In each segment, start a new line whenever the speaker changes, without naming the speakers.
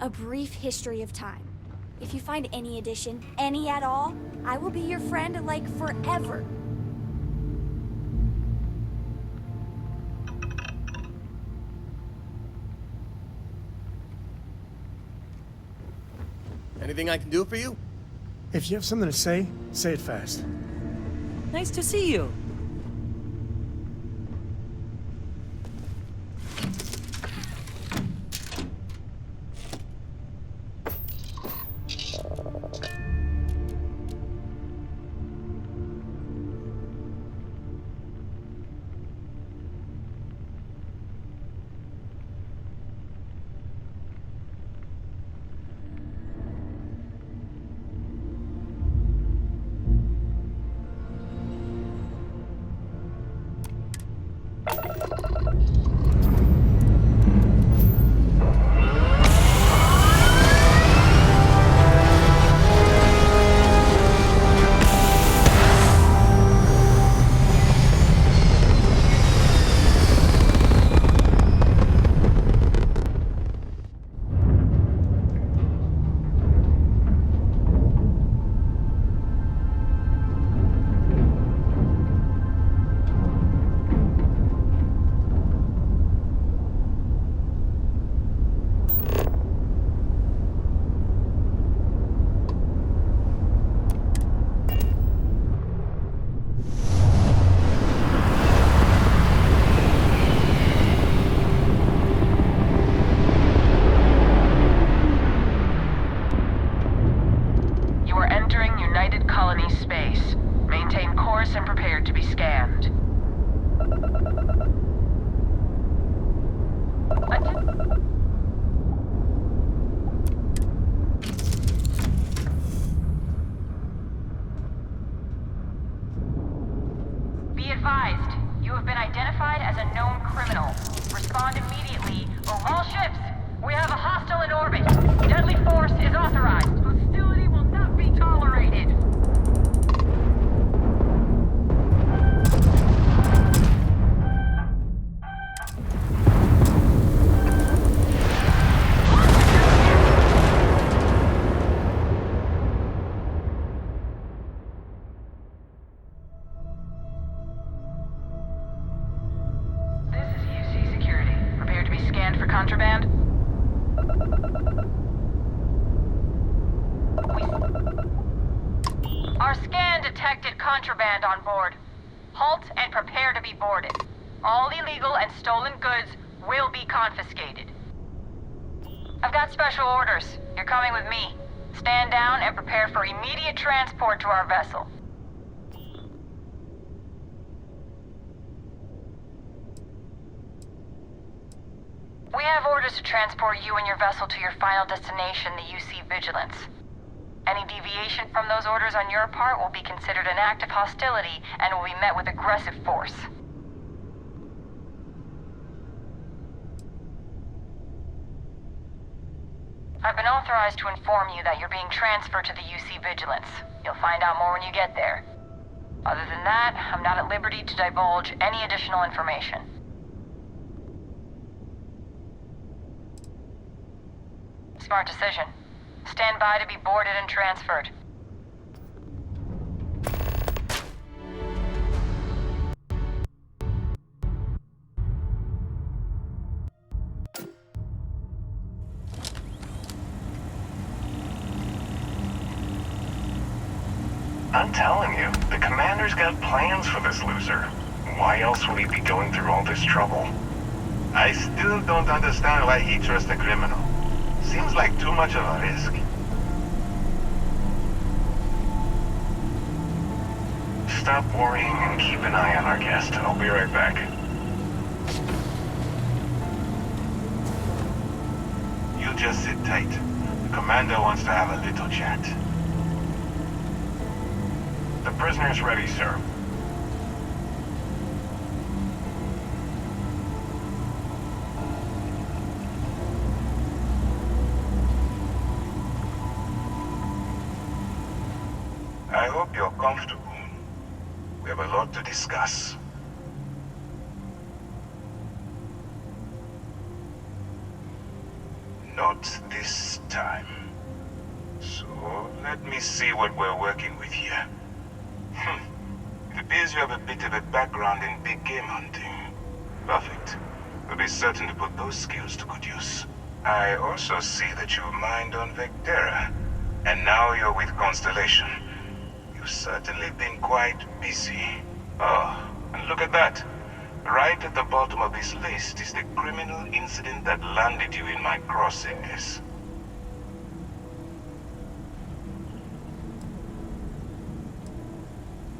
A brief history of time. If you find any addition, any at all, I will be your friend, like, forever.
Anything I can do for you?
If you have something to say it fast.
Nice to see you.
Contraband? Our scan detected contraband on board. Halt and prepare to be boarded. All illegal and stolen goods will be confiscated. I've got special orders. You're coming with me. Stand down and prepare for immediate transport to our vessel. We have orders to transport you and your vessel to your final destination, the UC Vigilance. Any deviation from those orders on your part will be considered an act of hostility and will be met with aggressive force. I've been authorized to inform you that you're being transferred to the UC Vigilance. You'll find out more when you get there. Other than that, I'm not at liberty to divulge any additional information. Smart decision. Stand by to be boarded and transferred.
I'm telling you, the commander's got plans for this loser. Why else would he be going through all this trouble?
I still don't understand why he trusts a criminal. Seems like too much of a risk.
Stop worrying and keep an eye on our guest. I'll be right back.
You just sit tight. The commander wants to have a little chat.
The prisoner's ready, sir.
I hope you're comfortable. We have a lot to discuss. Not this see what we're working with here. It appears you have a bit of a background in big game hunting. Perfect. We'll be certain to put those skills to good use. I also see that you mined on Vectera, and now you're with Constellation. You've certainly been quite busy. Oh, and look at that. Right at the bottom of this list is the criminal incident that landed you in my crosshairs.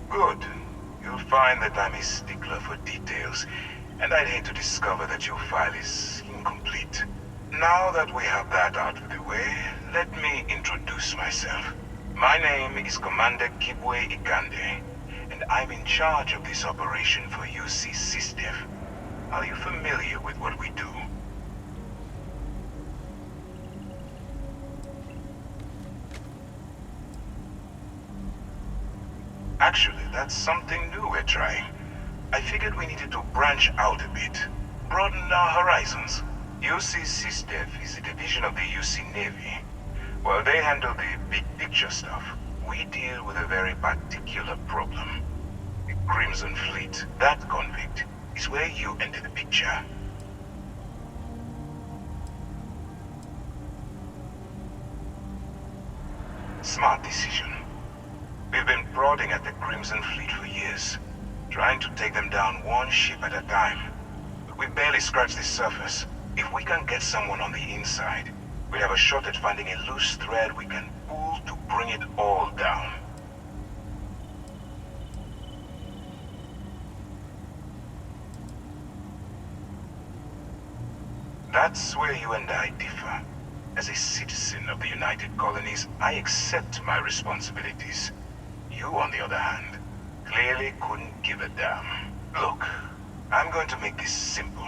Good. You'll find that I'm a stickler for details, and I'd hate to discover that your file is incomplete. Now that we have that out of the way, let me introduce myself. My name is Commander Kibwe Ikande, and I'm in charge of this operation for UC SysDev. Are you familiar with what we do? Actually, that's something new we're trying. I figured we needed to branch out a bit, broaden our horizons. UC SysDev is a division of the UC Navy. While they handle the big picture stuff, we deal with a very particular problem. The Crimson Fleet, that convict, is where you enter the picture. Smart decision. We've been prodding at the Crimson Fleet for years, trying to take them down one ship at a time. But we barely scratched the surface. If we can get someone on the inside, we have a shot at finding a loose thread we can pull to bring it all down. That's where you and I differ. As a citizen of the United Colonies, I accept my responsibilities. You, on the other hand, clearly couldn't give a damn. Look, I'm going to make this simple.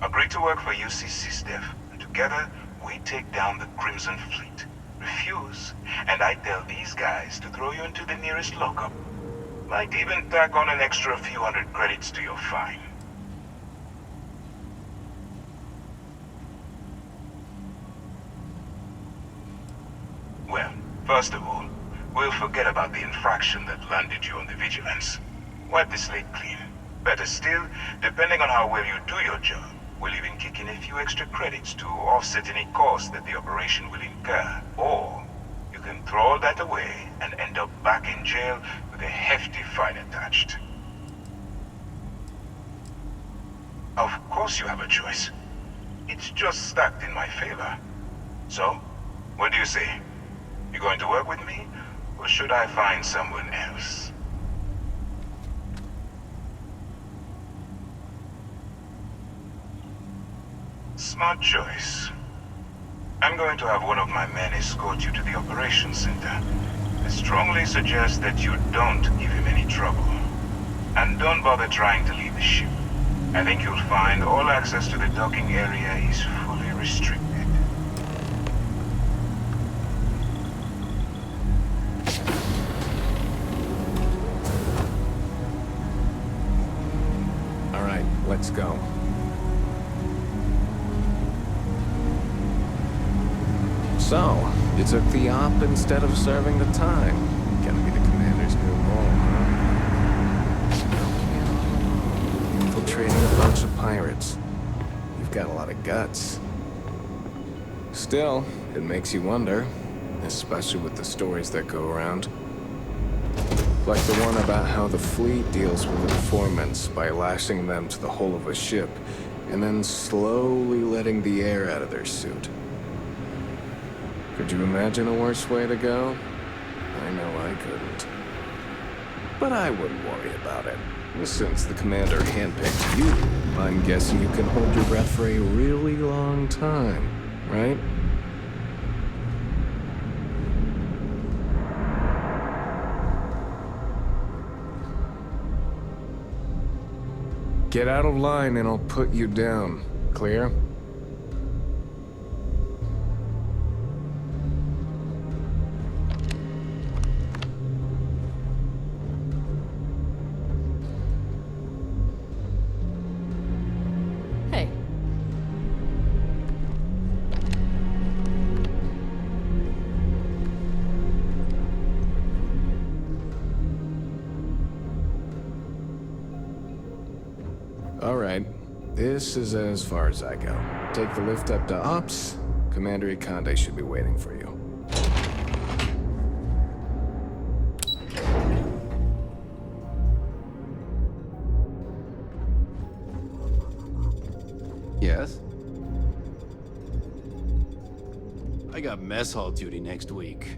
Agree to work for UC SysDev, and together we take down the Crimson Fleet. Refuse, and I tell these guys to throw you into the nearest lockup. Might even tack on an extra few hundred credits to your fine. Well, first of all, we'll forget about the infraction that landed you on the Vigilance. Wipe the slate clean. Better still, depending on how well you do your job, we'll even kick in a few extra credits to offset any cost that the operation will incur. Or, you can throw all that away and end up back in jail with a hefty fine attached. Of course you have a choice. It's just stacked in my favor. So, what do you say? You going to work with me, or should I find someone else? Smart choice. I'm going to have one of my men escort you to the operations center. I strongly suggest that you don't give him any trouble. And don't bother trying to leave the ship. I think you'll find all access to the docking area is fully restricted.
All right, let's go. So, you took the op instead of serving the time. Gonna be the commander's new role, huh? Infiltrating a bunch of pirates. You've got a lot of guts. Still, it makes you wonder, especially with the stories that go around. Like the one about how the fleet deals with informants by lashing them to the hull of a ship, and then slowly letting the air out of their suit. Could you imagine a worse way to go? I know I couldn't. But I wouldn't worry about it. Since the commander handpicked you, I'm guessing you can hold your breath for a really long time, right? Get out of line and I'll put you down. Clear?
Hey.
All right. This is as far as I go. Take the lift up to Ops. Commander Ikonde should be waiting for you.
Yes? I got mess hall duty next week.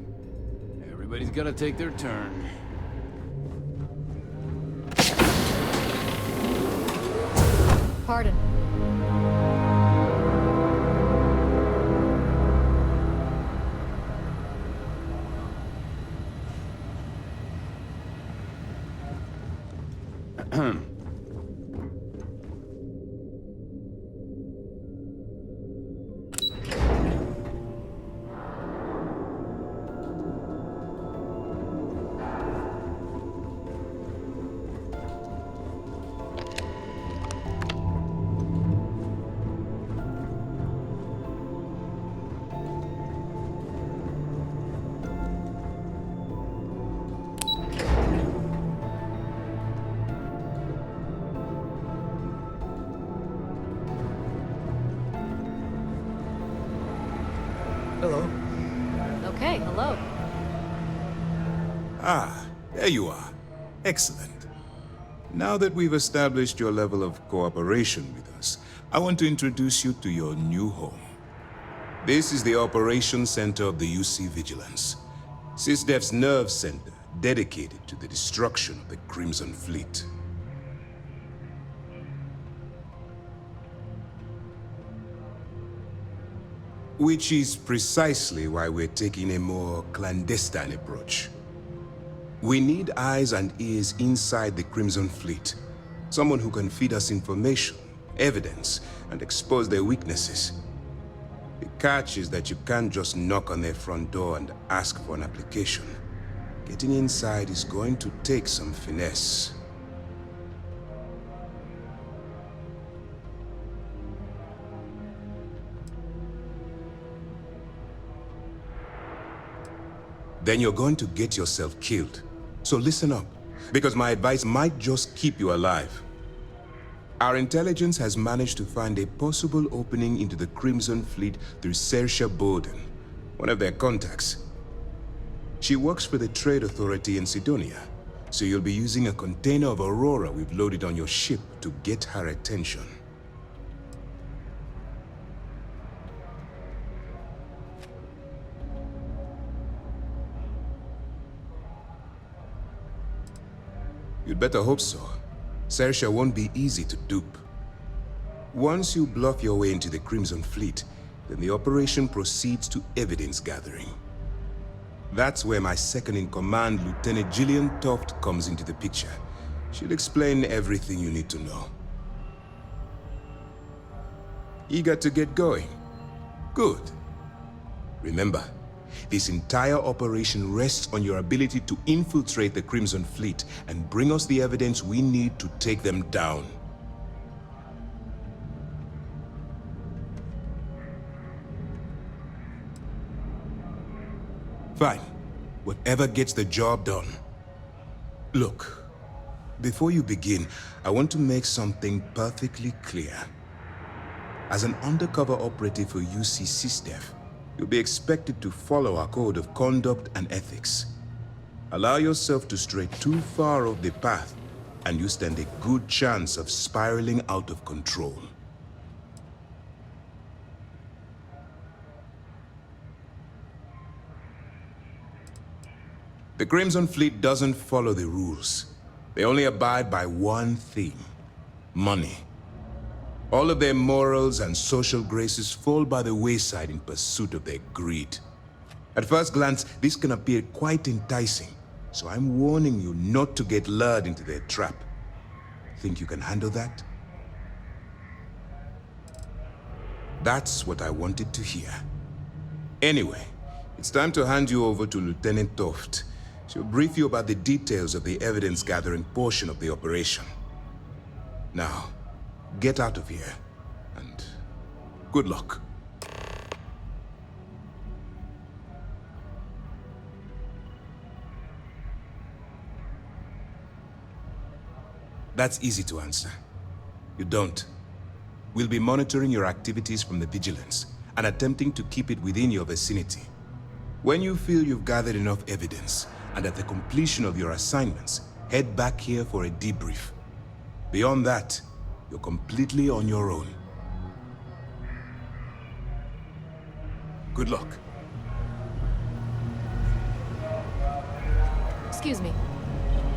Everybody's gotta take their turn.
Pardon.
Hello.
Okay, hello.
Ah, there you are. Excellent. Now that we've established your level of cooperation with us, I want to introduce you to your new home. This is the Operations Center of the UC Vigilance, SysDef's nerve center dedicated to the destruction of the Crimson Fleet. Which is precisely why we're taking a more clandestine approach. We need eyes and ears inside the Crimson Fleet. Someone who can feed us information, evidence, and expose their weaknesses. The catch is that you can't just knock on their front door and ask for an application. Getting inside is going to take some finesse. Then you're going to get yourself killed. So listen up, because my advice might just keep you alive. Our intelligence has managed to find a possible opening into the Crimson Fleet through Saoirse Bowden, one of their contacts. She works for the Trade Authority in Sidonia, so you'll be using a container of Aurora we've loaded on your ship to get her attention. You'd better hope so. Saoirse won't be easy to dupe. Once you bluff your way into the Crimson Fleet, then the operation proceeds to evidence gathering. That's where my second-in-command, Lieutenant Gillian Toft, comes into the picture. She'll explain everything you need to know. Eager to get going? Good. Remember, this entire operation rests on your ability to infiltrate the Crimson Fleet and bring us the evidence we need to take them down. Fine. Whatever gets the job done. Look, before you begin, I want to make something perfectly clear. As an undercover operative for UC SysDef, you'll be expected to follow our code of conduct and ethics. Allow yourself to stray too far off the path, and you stand a good chance of spiraling out of control. The Crimson Fleet doesn't follow the rules. They only abide by one thing: money. All of their morals and social graces fall by the wayside in pursuit of their greed. At first glance, this can appear quite enticing, so I'm warning you not to get lured into their trap. Think you can handle that? That's what I wanted to hear. Anyway, it's time to hand you over to Lieutenant Toft. She'll brief you about the details of the evidence-gathering portion of the operation. Now, get out of here, and good luck. That's easy to answer. You don't. We'll be monitoring your activities from the Vigilance and attempting to keep it within your vicinity. When you feel you've gathered enough evidence, and at the completion of your assignments, head back here for a debrief. Beyond that, you're completely on your own. Good luck.
Excuse me.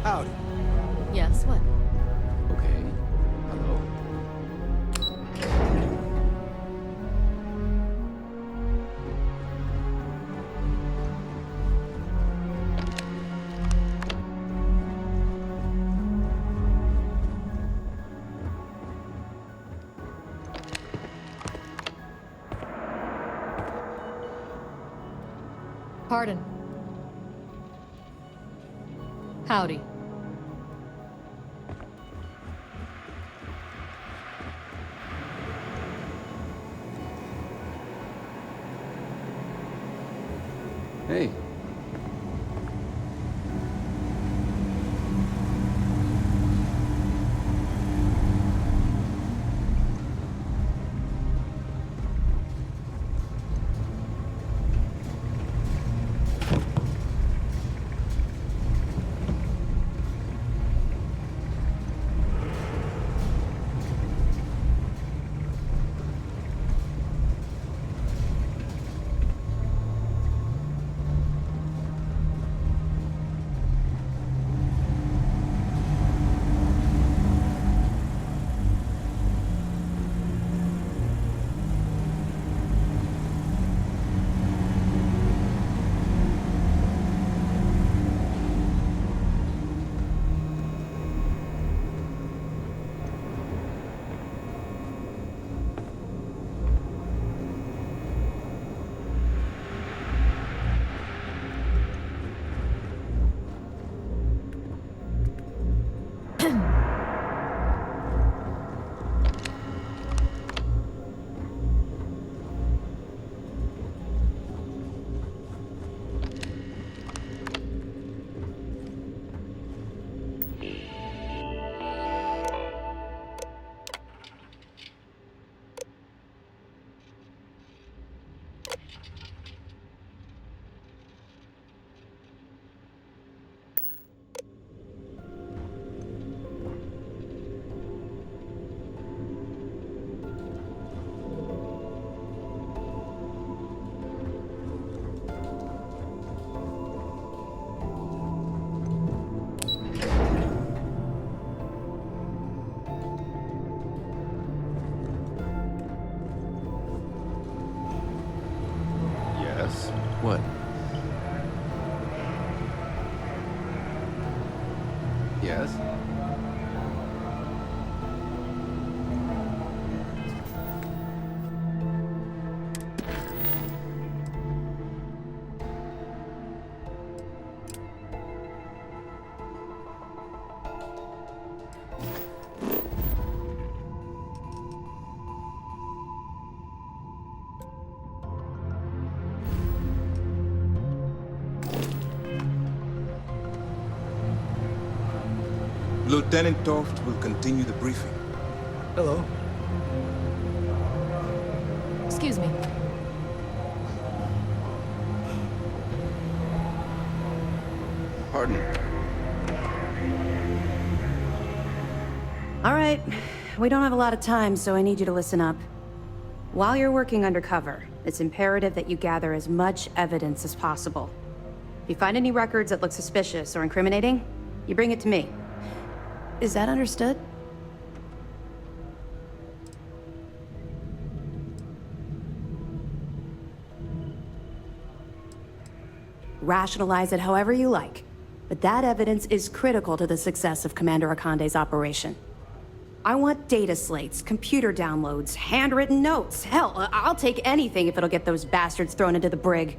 Howdy.
Yes, what?
Okay. Hello.
Pardon. Howdy.
Hey. Yes. What? Yes.
Lieutenant Toft will continue the briefing.
Hello.
Excuse me.
Pardon.
All right. We don't have a lot of time, so I need you to listen up. While you're working undercover, it's imperative that you gather as much evidence as possible. If you find any records that look suspicious or incriminating, you bring it to me. Is that understood? Rationalize it however you like, but that evidence is critical to the success of Commander Akande's operation. I want data slates, computer downloads, handwritten notes. Hell, I'll take anything if it'll get those bastards thrown into the brig.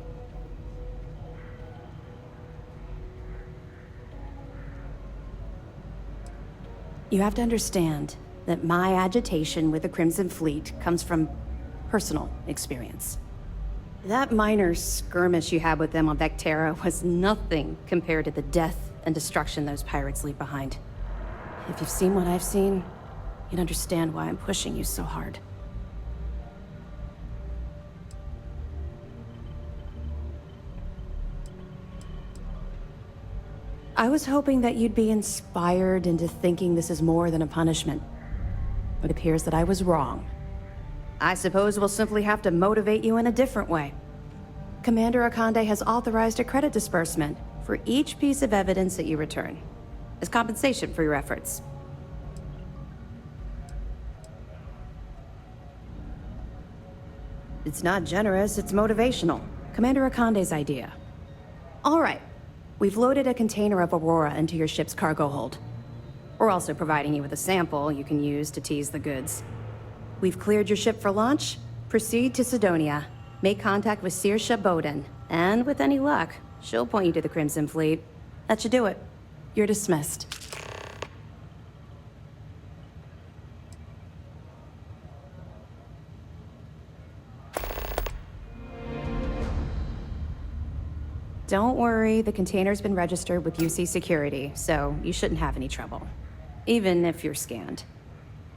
You have to understand that my agitation with the Crimson Fleet comes from personal experience. That minor skirmish you had with them on Vectera was nothing compared to the death and destruction those pirates leave behind. If you've seen what I've seen, you'd understand why I'm pushing you so hard. I was hoping that you'd be inspired into thinking this is more than a punishment. It appears that I was wrong. I suppose we'll simply have to motivate you in a different way. Commander Akande has authorized a credit disbursement for each piece of evidence that you return, as compensation for your efforts. It's not generous, it's motivational. Commander Akande's idea. All right. We've loaded a container of Aurora into your ship's cargo hold. We're also providing you with a sample you can use to tease the goods. We've cleared your ship for launch. Proceed to Sidonia. Make contact with Saoirse Bowden. And with any luck, she'll point you to the Crimson Fleet. That should do it. You're dismissed. Don't worry, the container's been registered with UC Security, so you shouldn't have any trouble. Even if you're scanned.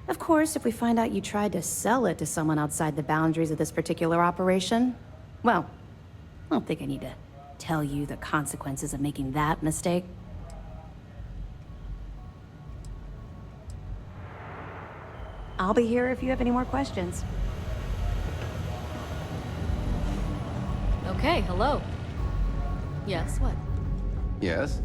Of course, if we find out you tried to sell it to someone outside the boundaries of this particular operation, well, I don't think I need to tell you the consequences of making that mistake. I'll be here if you have any more questions.
Okay, hello. Yes, what?
Yes?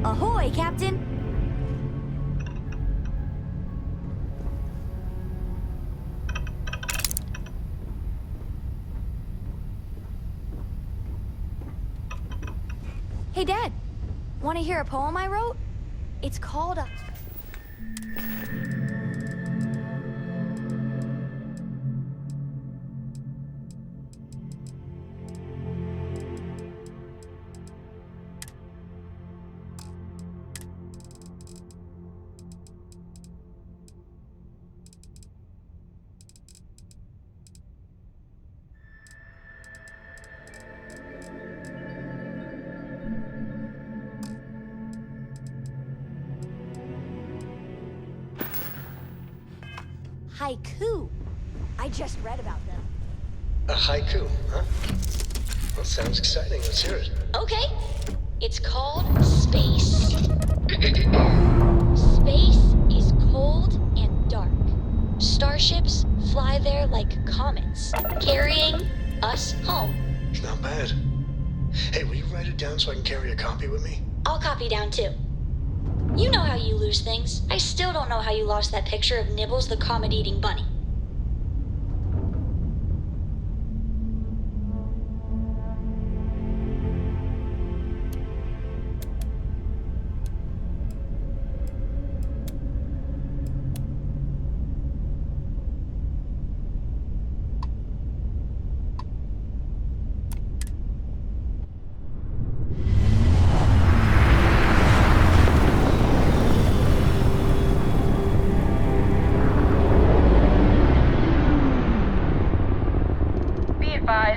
Ahoy, Captain! Hey, Dad. Want to hear a poem I wrote? It's called a... haiku. I just read about them.
A haiku, huh? Well, sounds exciting. Let's hear it.
Okay. It's called space. Space is cold and dark. Starships fly there like comets, carrying us home.
Not bad. Hey, will you write it down so I can carry a copy with me?
I'll copy down too. You know how you lose things. I still don't know how you lost that picture of Nibbles the comet-eating bunny.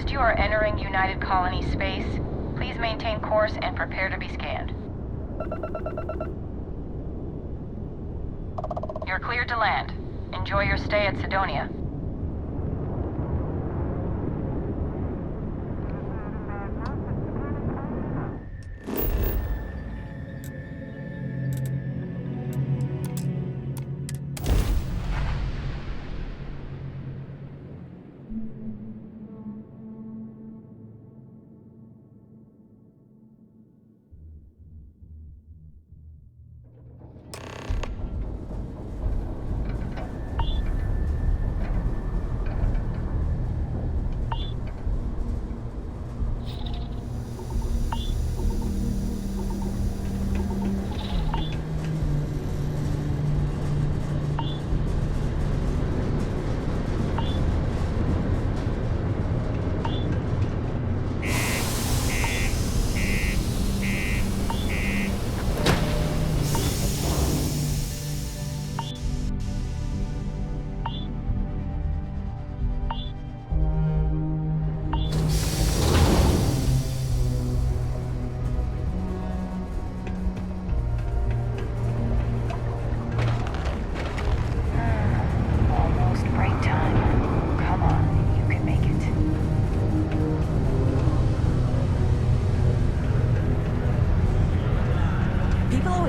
You are entering United Colony space. Please maintain course and prepare to be scanned. You're cleared to land. Enjoy your stay at Sidonia.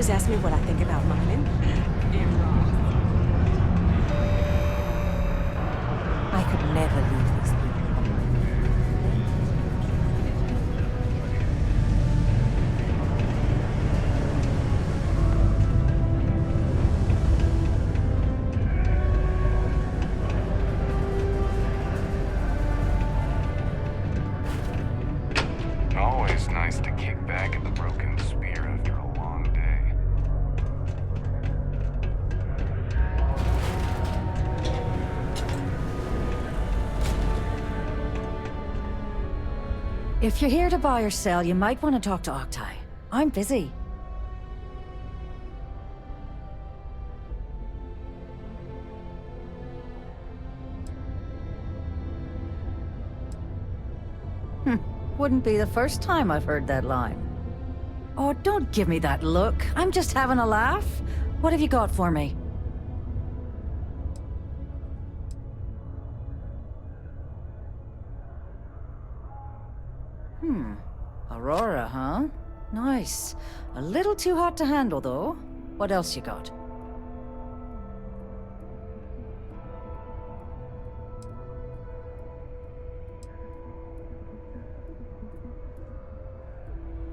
always ask me what I think about mining. I could never leave these people.
Always nice to kick back at the Broken Spear after a long day.
If you're here to buy or sell, you might want to talk to Octai. I'm busy. Wouldn't be the first time I've heard that line. Oh, don't give me that look. I'm just having a laugh. What have you got for me? Aurora, huh? Nice. A little too hot to handle, though. What else you got?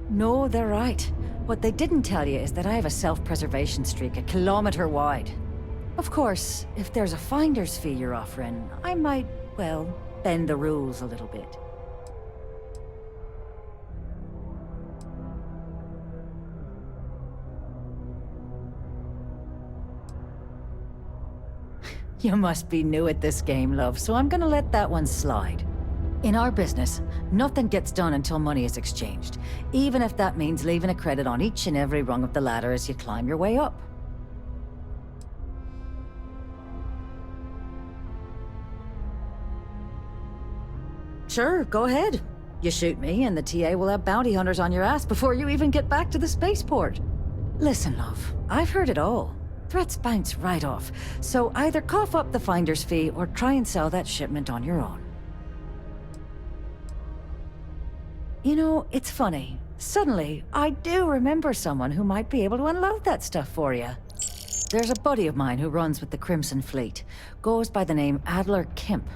No, they're right. What they didn't tell you is that I have a self-preservation streak 1 kilometer wide. Of course, if there's a finder's fee you're offering, I might, well, bend the rules a little bit. You must be new at this game, love, so I'm gonna let that one slide. In our business, nothing gets done until money is exchanged, even if that means leaving a credit on each and every rung of the ladder as you climb your way up. Sure, go ahead. You shoot me, and the TA will have bounty hunters on your ass before you even get back to the spaceport. Listen, love, I've heard it all. Threats bounce right off, so either cough up the finder's fee or try and sell that shipment on your own. You know, it's funny. Suddenly, I do remember someone who might be able to unload that stuff for you. There's a buddy of mine who runs with the Crimson Fleet. Goes by the name Adler Kemp.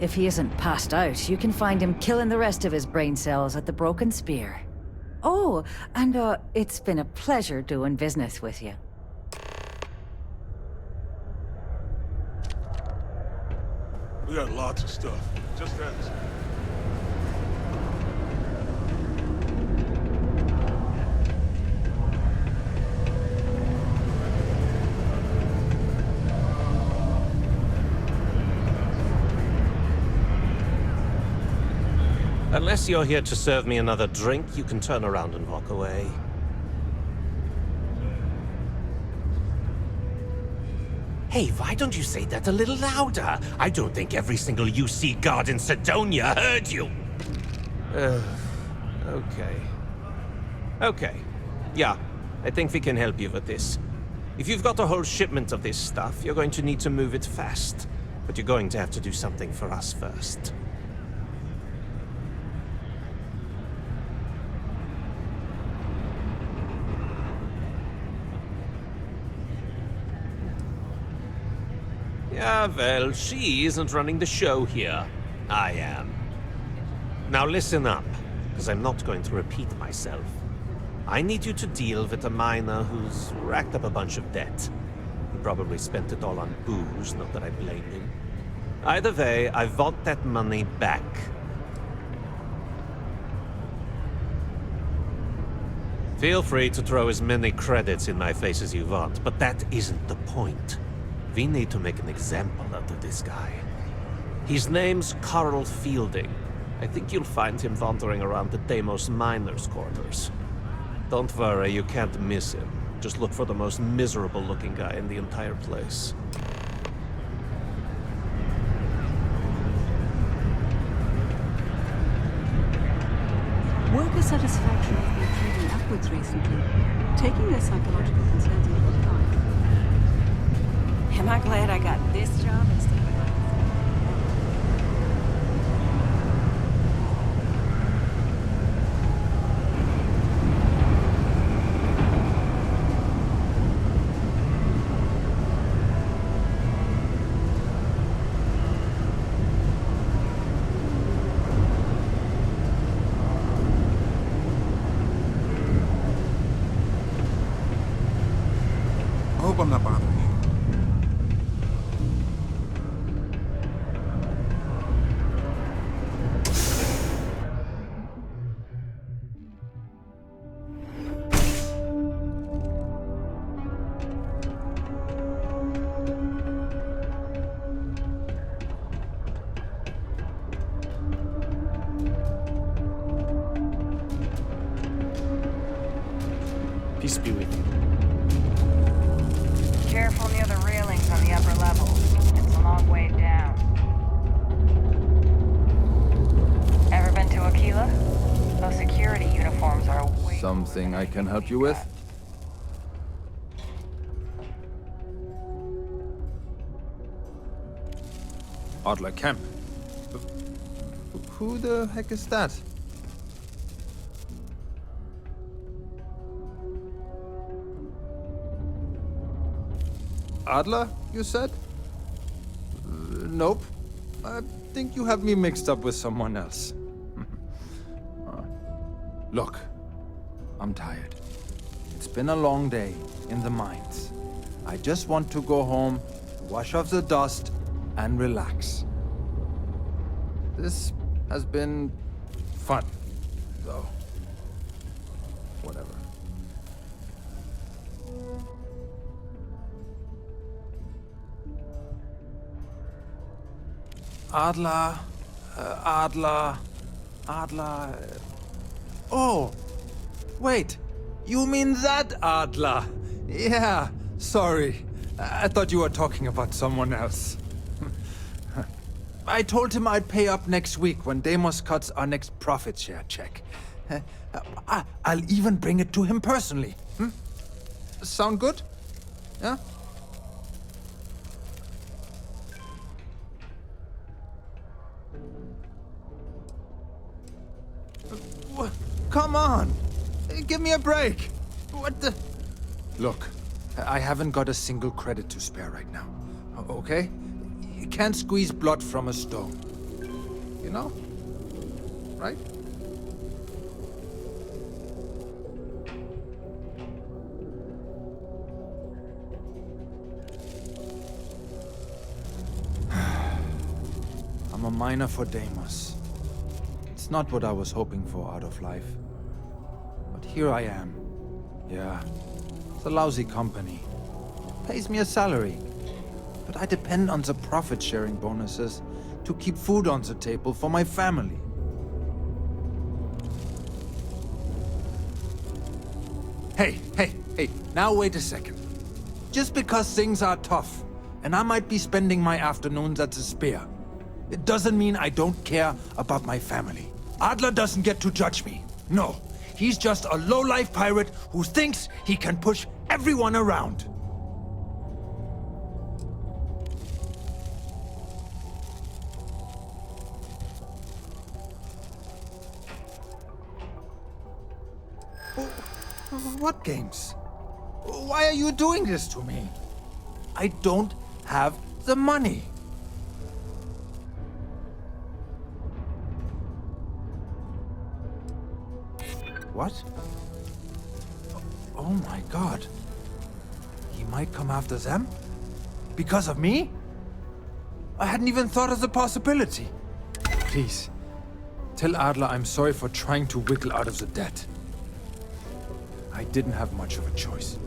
If he isn't passed out, you can find him killing the rest of his brain cells at the Broken Spear. Oh, and it's been a pleasure doing business with you.
We got lots of stuff. Just ask.
Unless you're here to serve me another drink, you can turn around and walk away. Hey, why don't you say that a little louder? I don't think every single UC guard in Sidonia heard you. Okay. Okay. Yeah, I think we can help you with this. If you've got a whole shipment of this stuff, you're going to need to move it fast. But you're going to have to do something for us first. Yeah, well, she isn't running the show here. I am. Now listen up, because I'm not going to repeat myself. I need you to deal with a miner who's racked up a bunch of debt. He probably spent it all on booze, not that I blame him. Either way, I want that money back. Feel free to throw as many credits in my face as you want, but that isn't the point. We need to make an example out of this guy. His name's Carl Fielding. I think you'll find him wandering around the Deimos miners' quarters. Don't worry, you can't miss him. Just look for the most miserable-looking guy in the entire place.
Worker satisfaction has been trending upwards recently, taking their psychological concerns into account.
Am I glad I got this job instead of
Peace be with you.
Careful near the railings on the upper levels. It's a long way down. Ever been to Aquila? Those security uniforms are way...
Something I can help you with? Adler Camp. Who the heck is that? Adler, you said? Nope. I think you have me mixed up with someone else. Look, I'm tired. It's been a long day in the mines. I just want to go home, wash off the dust, and relax. This has been fun, though. Whatever. Adler, Adler. Oh, wait. You mean that Adler? Yeah, sorry. I thought you were talking about someone else. I told him I'd pay up next week when Deimos cuts our next profit share check. I'll even bring it to him personally. Sound good? Yeah? Come on! Give me a break! What the... Look, I haven't got a single credit to spare right now. Okay? You can't squeeze blood from a stone. You know? Right? I'm a miner for Deimos. It's not what I was hoping for out of life. But here I am. Yeah, it's a lousy company. Pays me a salary. But I depend on the profit-sharing bonuses to keep food on the table for my family. Hey, now wait a second. Just because things are tough, and I might be spending my afternoons at the spear, it doesn't mean I don't care about my family. Adler doesn't get to judge me. No, he's just a low-life pirate who thinks he can push everyone around. What games? Why are you doing this to me? I don't have the money. What? Oh my god. He might come after them? Because of me? I hadn't even thought of the possibility. Please, tell Adler I'm sorry for trying to wiggle out of the debt. I didn't have much of a choice.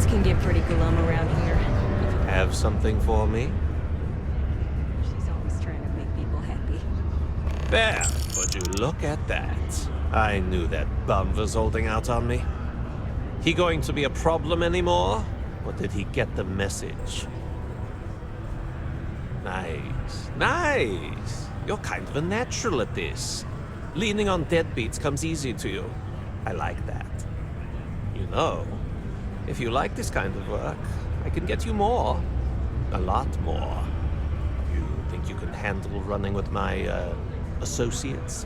Can get pretty glum around here.
Have something for me?
She's always trying to make people happy.
There, would you look at that? I knew that bum was holding out on me. He going to be a problem anymore? Or did he get the message? Nice, nice. You're kind of a natural at this. Leaning on deadbeats comes easy to you. I like that. You know, if you like this kind of work, I can get you more. A lot more. You Think you can handle running with my, associates?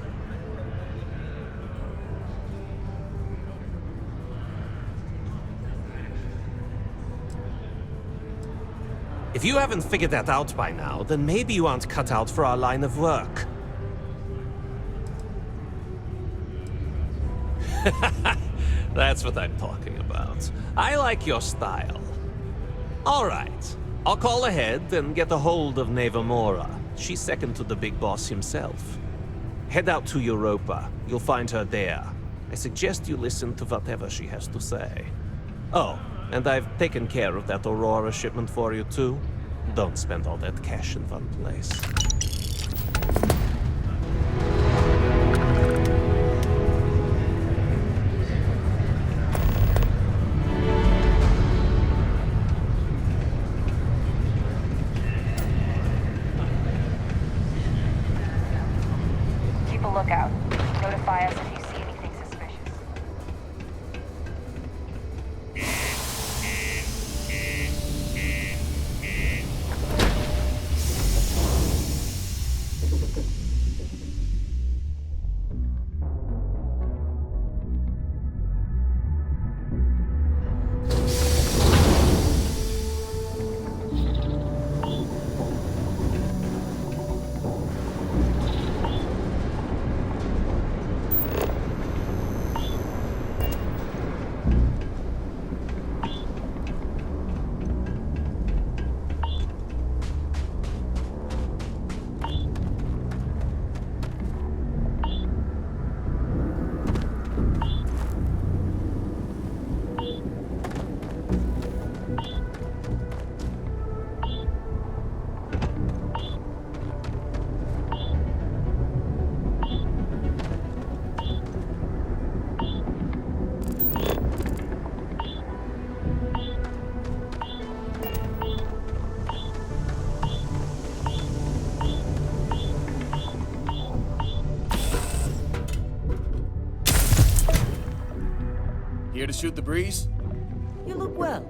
If you haven't figured that out by now, then maybe you aren't cut out for our line of work. That's what I'm talking about. I like your style. All right. I'll call ahead and get a hold of Nevamora. She's second to the big boss himself. Head out to Europa. You'll find her there. I suggest you listen to whatever she has to say. Oh, and I've taken care of that Aurora shipment for you too. Don't spend all that cash in one place.
Keep a lookout. Notify us if you see anything suspicious.
Here to shoot the breeze?
You look well.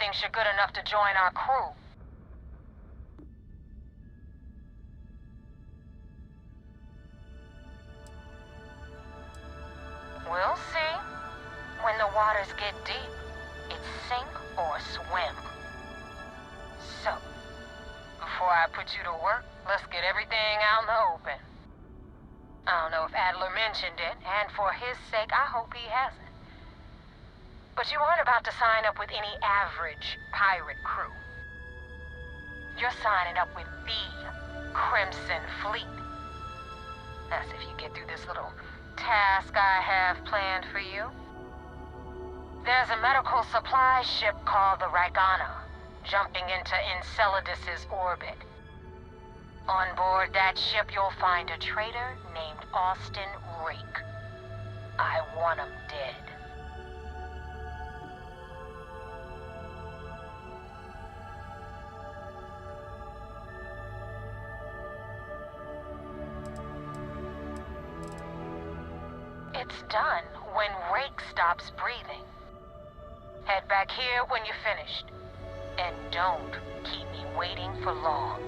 thinks you're good enough to join our crew. We'll see. When the waters get deep, it's sink or swim. So, before I put you to work, let's get everything out in the open. I don't know if Adler mentioned it, and for his sake, I hope he hasn't. But you aren't about to sign up with any average pirate crew. You're signing up with the Crimson Fleet. That's if you get through this little task I have planned for you. There's a medical supply ship called the Ragana, jumping into Enceladus's orbit. On board that ship, you'll find a traitor named Austin Rake. I want him dead. It's done when Rake stops breathing. Head back here when you're finished. And don't keep me waiting for long.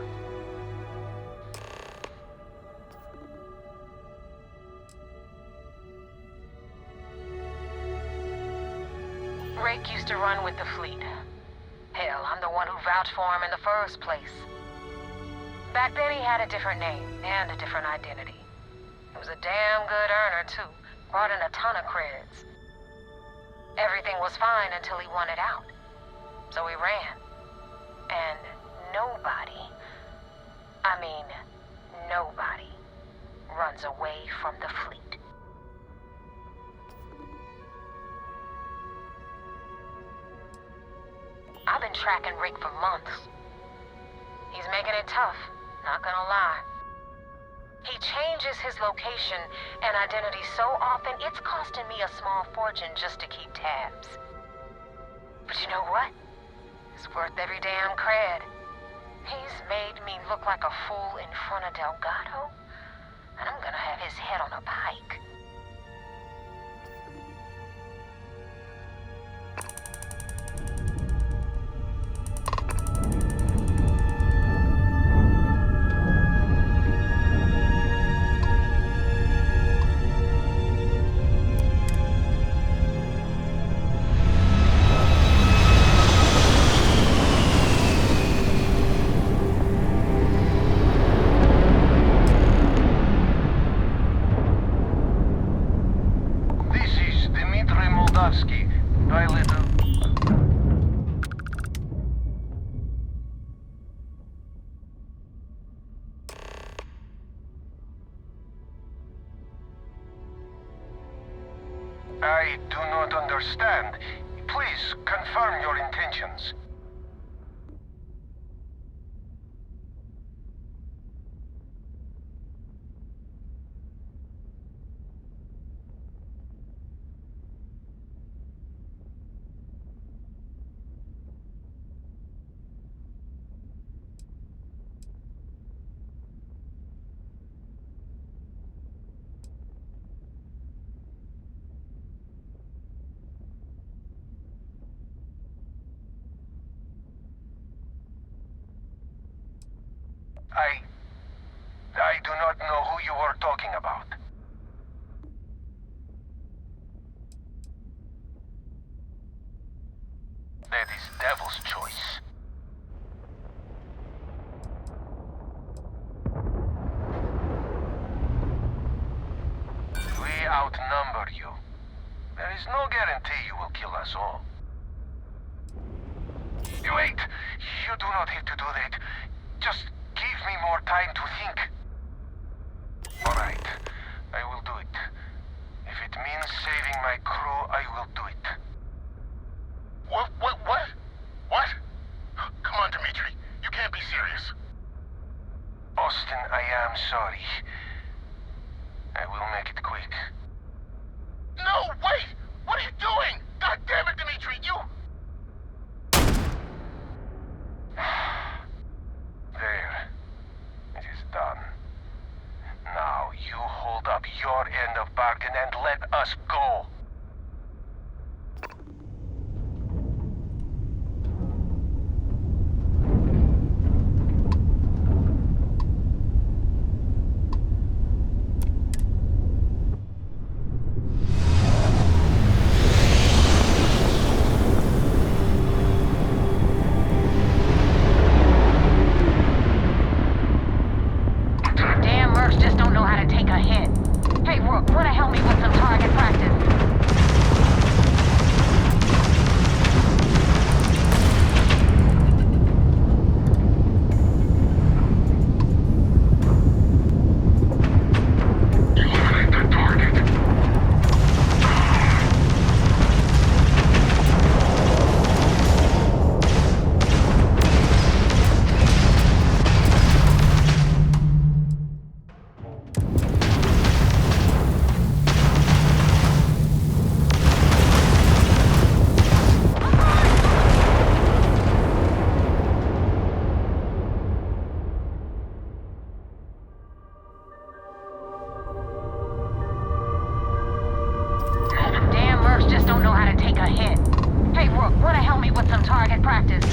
Rake used to run with the fleet. Hell, I'm the one who vouched for him in the first place. Back then he had a different name and a different identity. He was a damn good earner, too. Brought in a ton of creds. Everything was fine until he wanted out. So he ran. And nobody, nobody runs away from the fleet. I've been tracking Rick for months. He's making it tough, not gonna lie. He changes his location and identity so often, it's costing me a small fortune just to keep tabs. But you know what? It's worth every damn cred. He's made me look like a fool in front of Delgado, and I'm gonna have his head on a pike.
I do not understand. Please confirm your intentions. I do not know who you are talking about. That is Devil's choice. We outnumber you. There is no guarantee you will kill us all. Wait! You do not have to do that. Just give me more time to think. Alright, I will do it. If it means saving my crew, I will do it.
What? Come on, Dimitri. You can't be serious.
Austin, I am sorry. I will make it quick.
No, wait! What are you doing? God damn it, Dimitri, you...
There. It is done. Now you hold up your end of bargain and let us go.
Mercs just don't know how to take a hit. Hey, Rook, wanna help me with some target practice?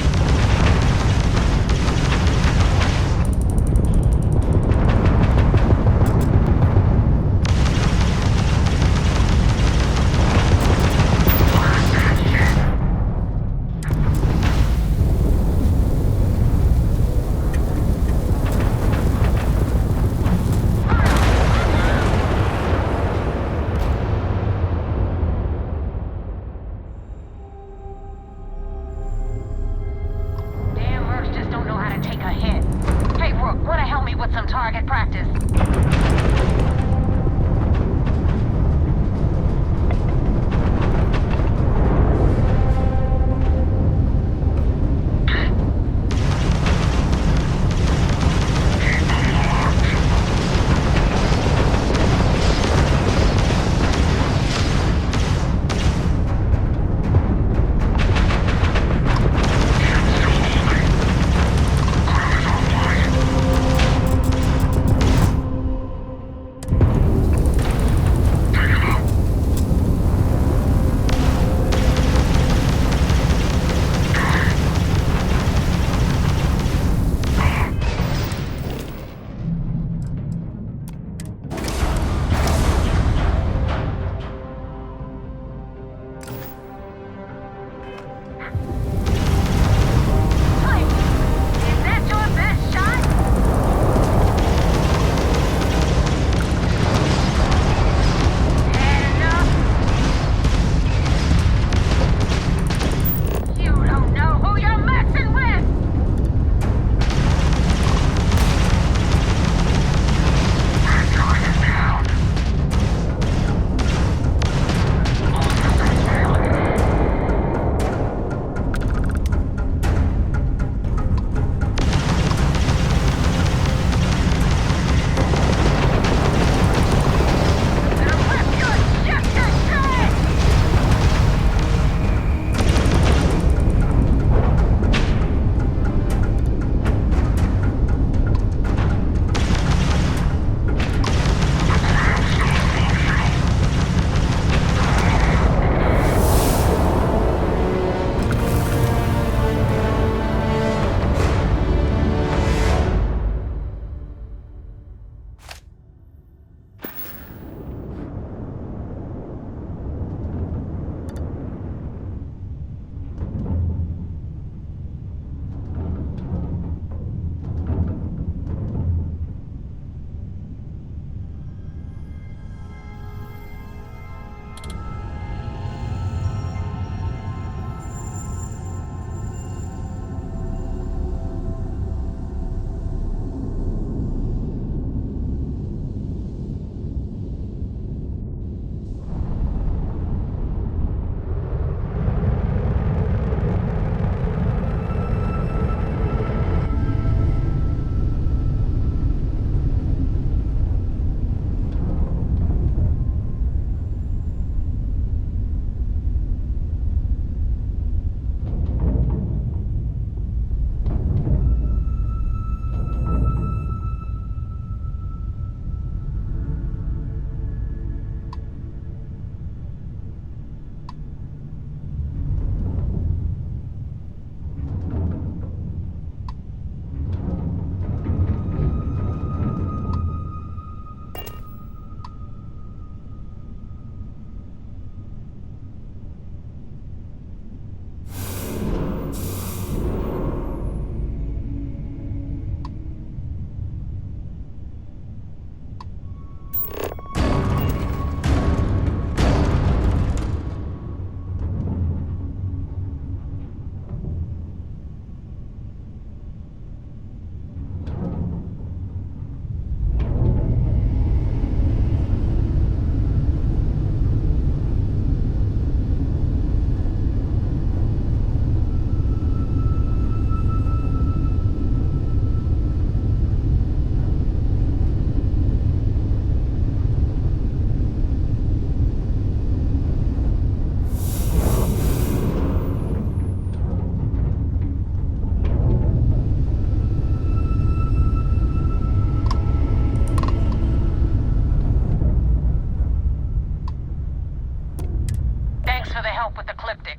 help with Ecliptic.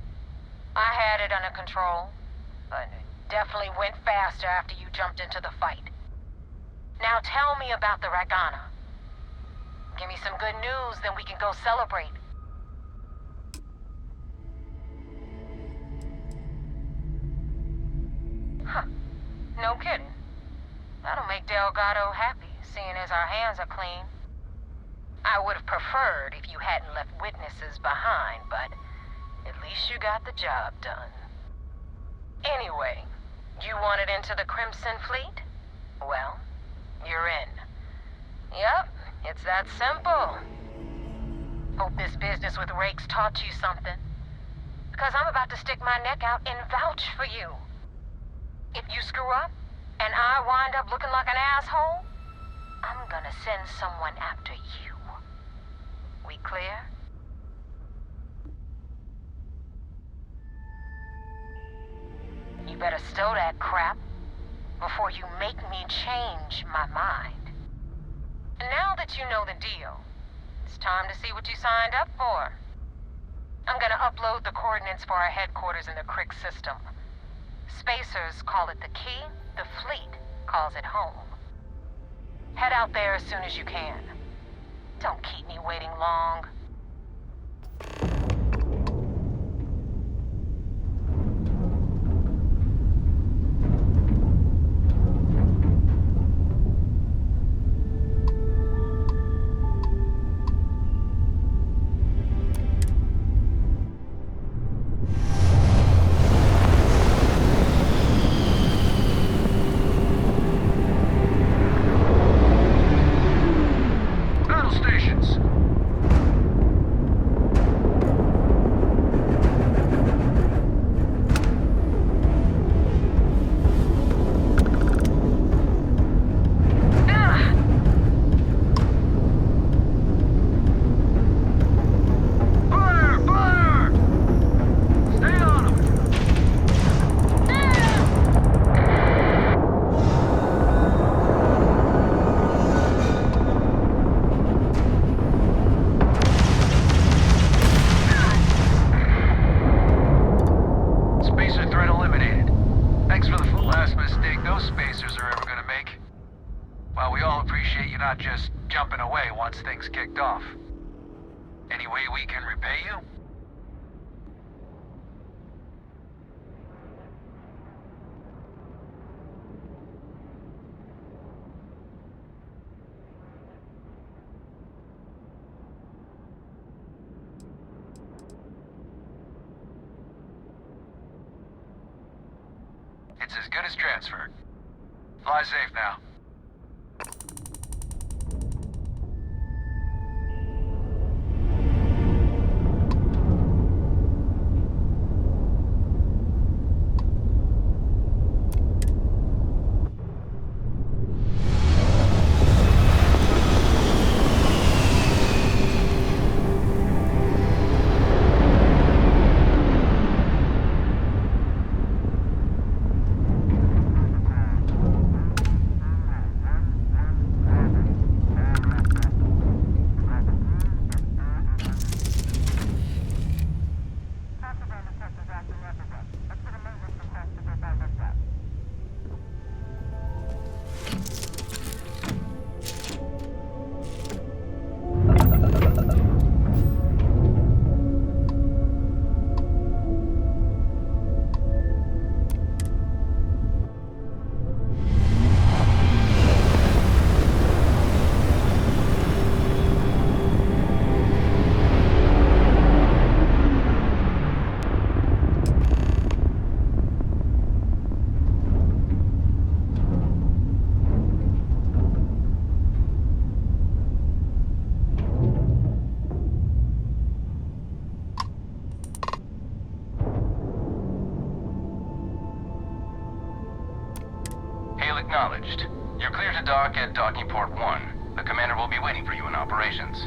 I had it under control, but it definitely went faster after you jumped into the fight. Now tell me about the Ragana. Give me some good news, then we can go celebrate. Huh. No kidding. That'll make Delgado happy, seeing as our hands are clean. I would have preferred if you hadn't left witnesses behind, but at least you got the job done. Anyway, you wanted into the Crimson Fleet? Well, you're in. Yep, it's that simple. Hope this business with Rakes taught you something. Because I'm about to stick my neck out and vouch for you. If you screw up, and I wind up looking like an asshole, I'm gonna send someone after you. We clear? You better stow that crap before you make me change my mind. And now that you know the deal, it's time to see what you signed up for. I'm gonna upload the coordinates for our headquarters in the Crick system. Spacers call it the key, the fleet calls it home. Head out there as soon as you can. Don't keep me waiting long.
Not just jumping away once things kicked off. Any way we can repay you? It's as good as transferred. Fly safe now. Acknowledged. You're clear to dock at docking port 1. The commander will be waiting for you in operations.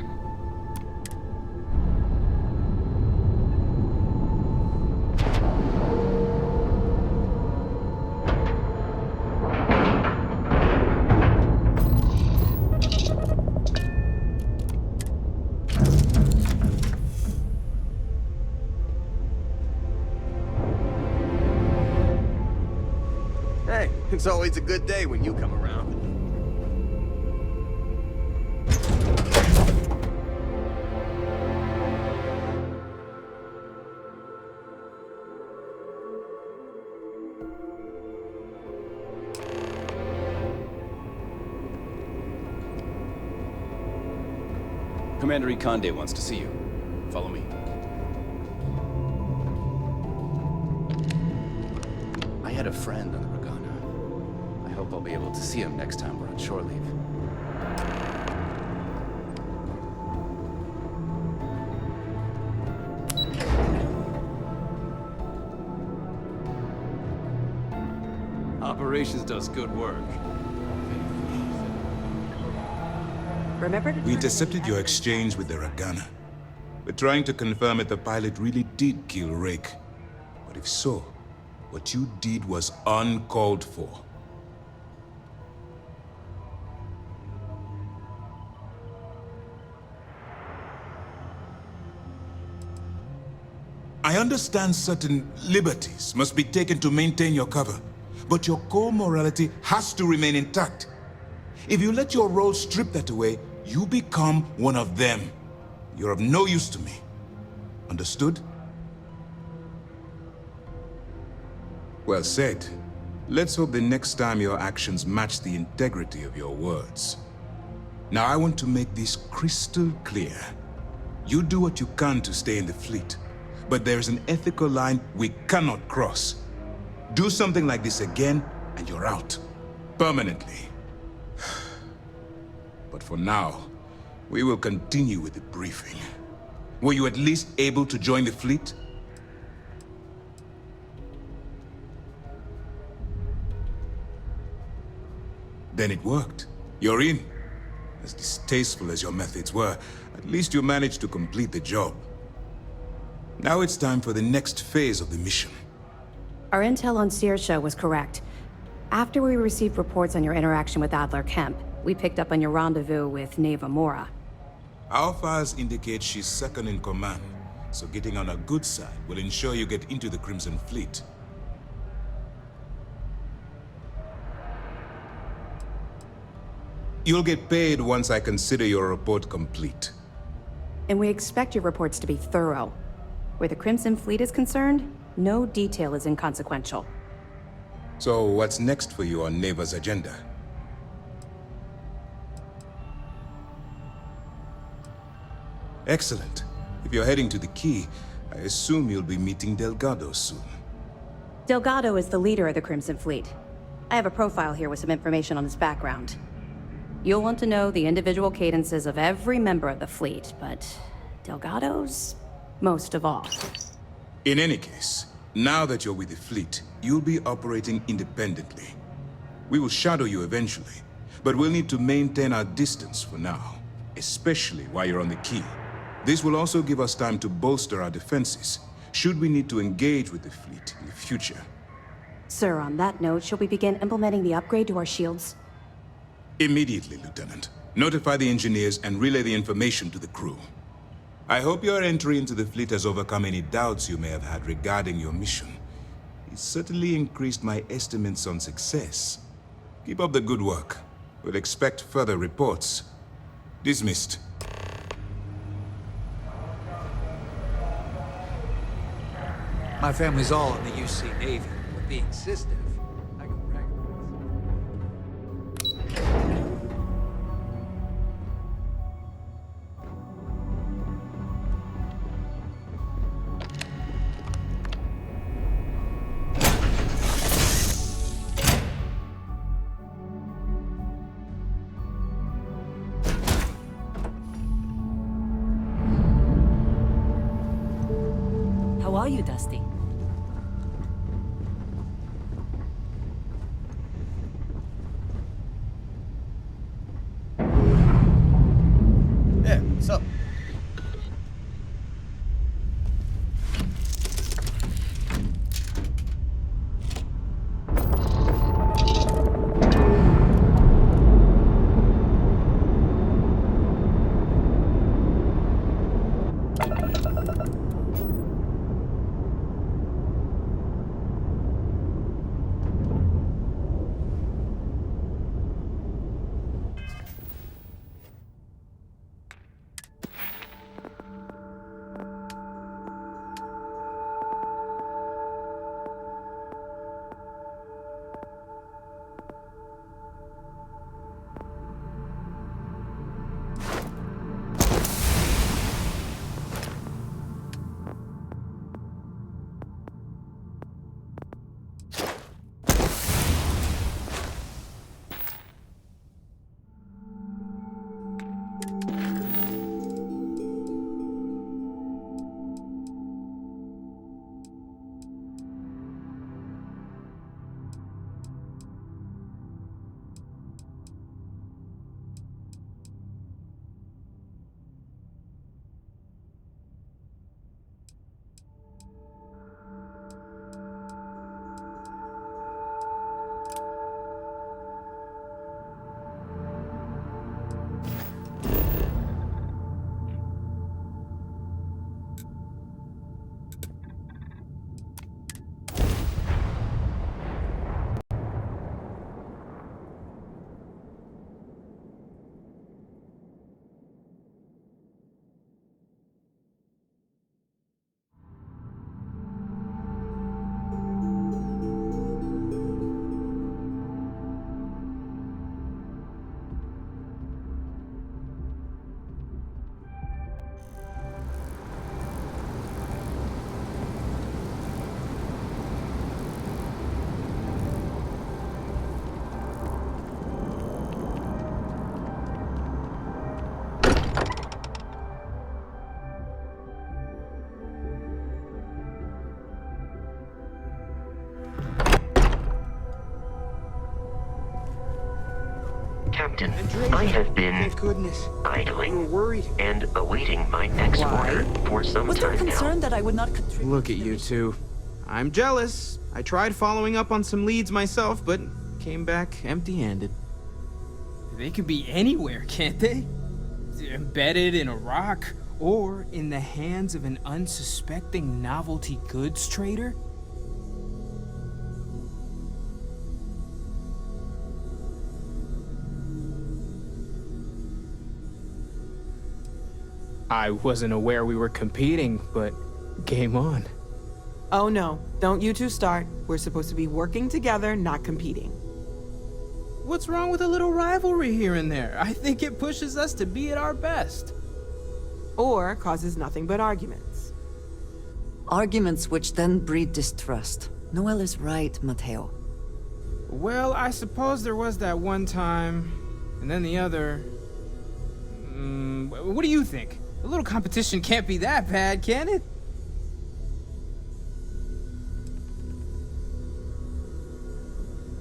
It's always a good day when you come around.
Commander Ikonde wants to see you. Follow me. I had a friend on the Regana. I hope I'll be able to see him next time we're on shore leave.
Operations does good work.
Remember to
We intercepted your exchange with the Regana. We're trying to confirm if the pilot really did kill Rake. But if so, what you did was uncalled for. I understand certain liberties must be taken to maintain your cover, but your core morality has to remain intact. If you let your role strip that away, you become one of them. You're of no use to me. Understood? Well said. Let's hope the next time your actions match the integrity of your words. Now I want to make this crystal clear. You do what you can to stay in the fleet, but there's an ethical line we cannot cross. Do something like this again, and you're out. Permanently. But for now, we will continue with the briefing. Were you at least able to join the fleet? Then it worked. You're in. As distasteful as your methods were, at least you managed to complete the job. Now it's time for the next phase of the mission.
Our intel on Saoirse was correct. After we received reports on your interaction with Adler Kemp, we picked up on your rendezvous with Neva Mora.
Our files indicate she's second in command, so getting on her good side will ensure you get into the Crimson Fleet. You'll get paid once I consider your report complete.
And we expect your reports to be thorough. Where the Crimson Fleet is concerned, no detail is inconsequential.
So what's next for you on Neva's agenda? Excellent. If you're heading to the Key, I assume you'll be meeting Delgado soon.
Delgado is the leader of the Crimson Fleet. I have a profile here with some information on his background. You'll want to know the individual cadences of every member of the fleet, but Delgado's most of all.
In any case, now that you're with the fleet, you'll be operating independently. We will shadow you eventually, but we'll need to maintain our distance for now, especially while you're on the Key. This will also give us time to bolster our defenses, should we need to engage with the fleet in the future.
Sir, on that note, shall we begin implementing the upgrade to our shields?
Immediately, Lieutenant. Notify the engineers and relay the information to the crew. I hope your entry into the fleet has overcome any doubts you may have had regarding your mission. It certainly increased my estimates on success. Keep up the good work. We'll expect further reports. Dismissed.
My family's all in the UC Navy, but being Sysdev, I can brag
How are you, Dusty?
Yeah, what's up?
Captain, I have been idling and awaiting my next order for some
Was there
time now.
concern that I would not contribute?
Look at you two. I'm jealous. I tried following up on some leads myself, but came back empty-handed.
They could be anywhere, can't they? Embedded in a rock, or in the hands of an unsuspecting novelty goods trader? I wasn't aware we were competing, but game on.
Oh no, don't you two start. We're supposed to be working together, not competing.
What's wrong with a little rivalry here and there? I think it pushes us to be at our best.
Or causes nothing but arguments.
Arguments which then breed distrust. Noel is right, Mateo.
Well, I suppose there was that one time, and then the other. What do you think? A little competition can't be that bad, can it?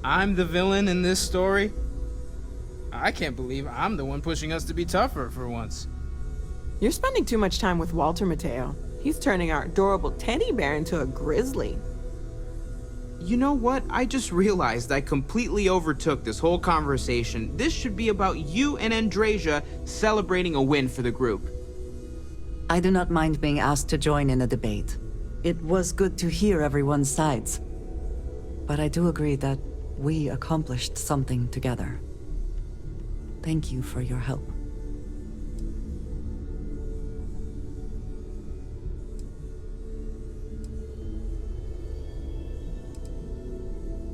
I'm the villain in this story. I can't believe I'm the one pushing us to be tougher for once.
You're spending too much time with Walter, Mateo. He's turning our adorable teddy bear into a grizzly.
You know what? I just realized I completely overtook this whole conversation. This should be about you and Andrasia celebrating a win for the group.
I do not mind being asked to join in a debate. It was good to hear everyone's sides. But I do agree that we accomplished something together. Thank you for your help.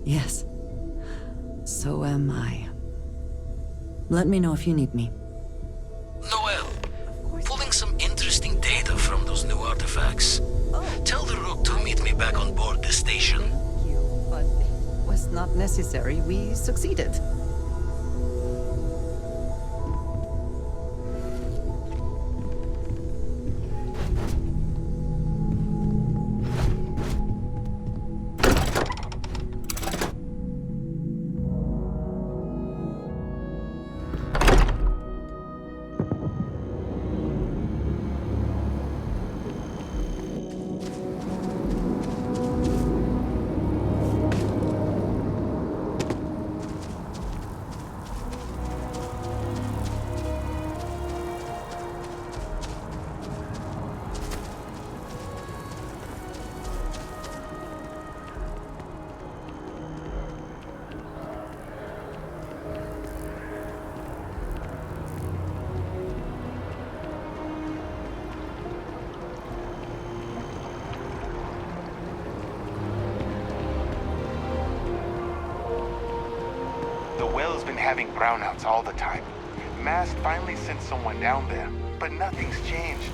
Yes. So am I. Let me know if you need me.
Noel, pulling some interesting data from those new artifacts. Tell the Rook to meet me back on board the station.
Thank you, but it was not necessary. We succeeded.
The well's been having brownouts all the time. Mast finally sent someone down there, but nothing's changed.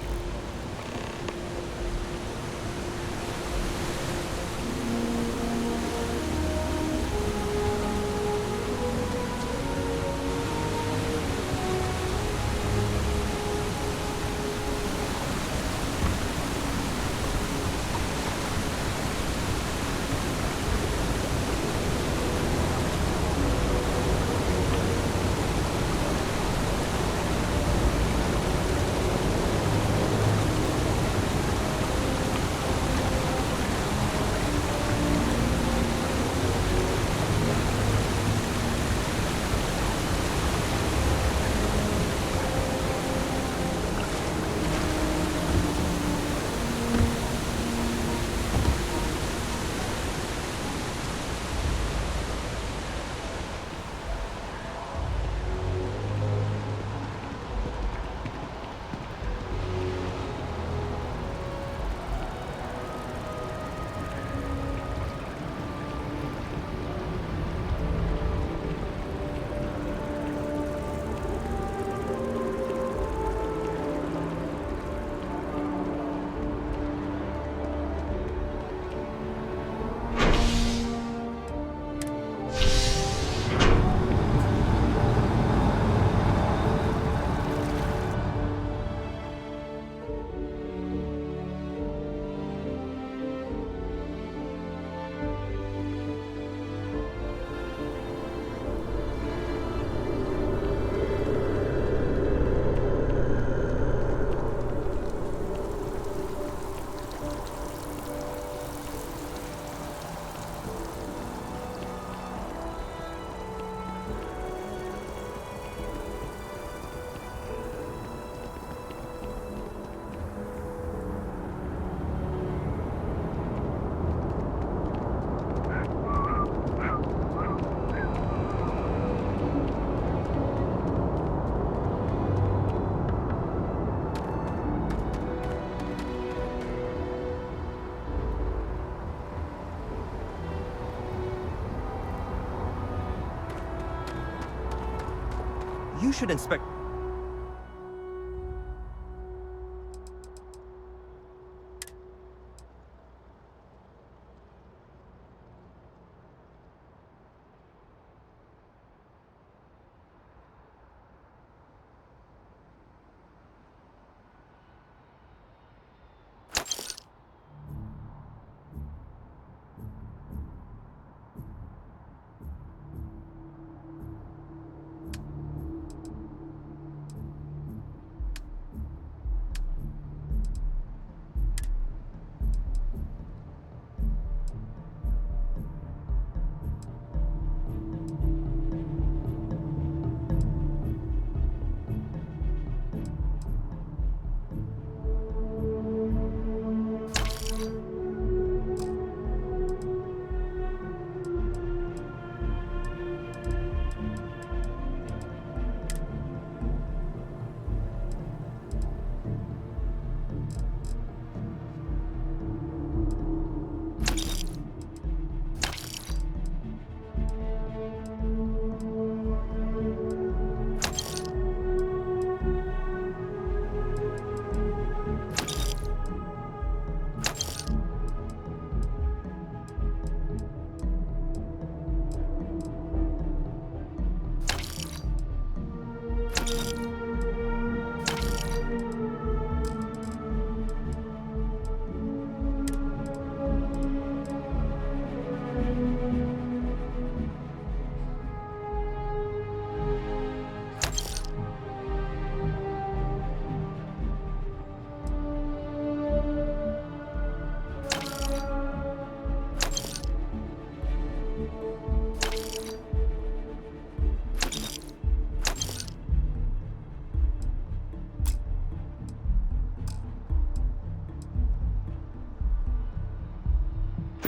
You should inspect...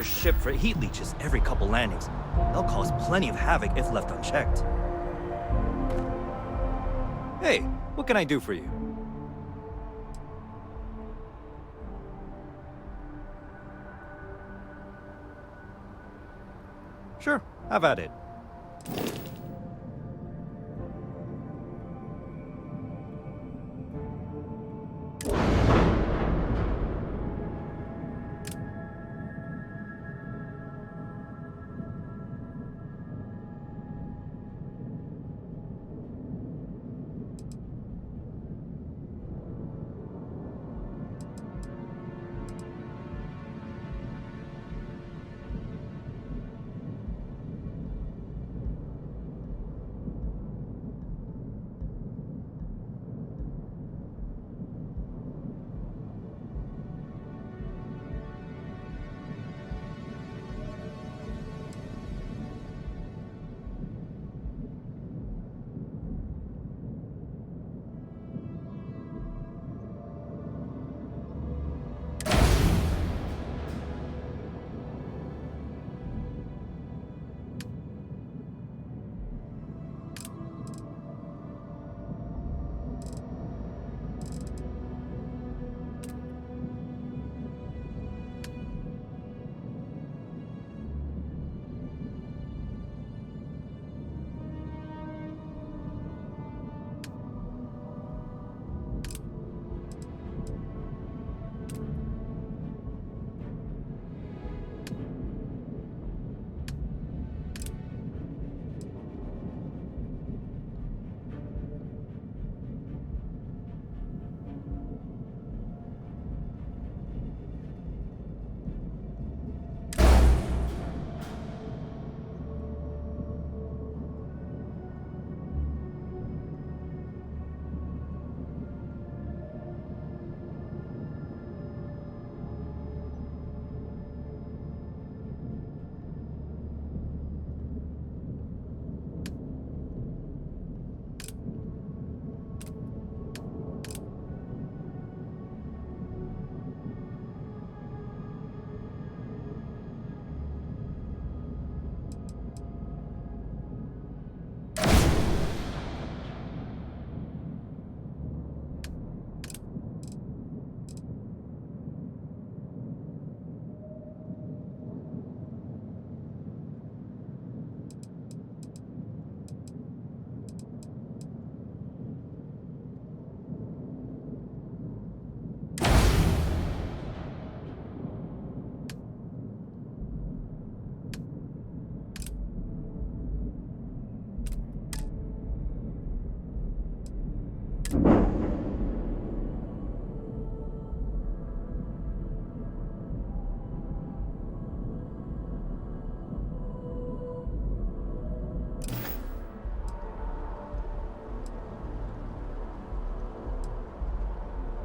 your ship for heat leeches every couple landings. They'll cause plenty of havoc if left unchecked. Hey, what can I do for you? Sure, have at it.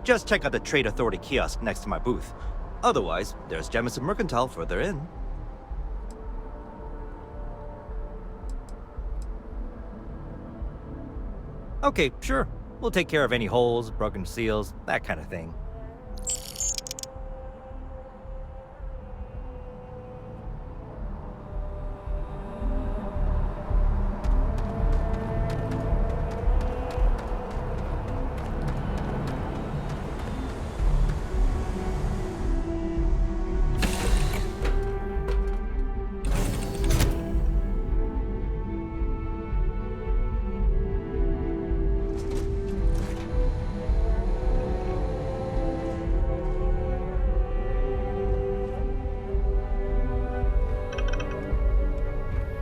Just check out the Trade Authority kiosk next to my booth. Otherwise, there's Jemison Mercantile further in. Okay, sure. We'll take care of any holes, broken seals, that kind of thing.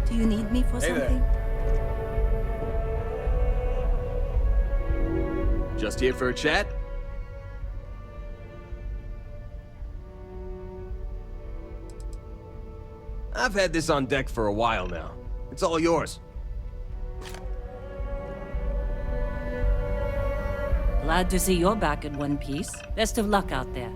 Do you need me for
Hey there.
something?
Just here for a chat? I've had this on deck for a while now. It's all yours.
Glad to see you're back in one piece. Best of luck out there.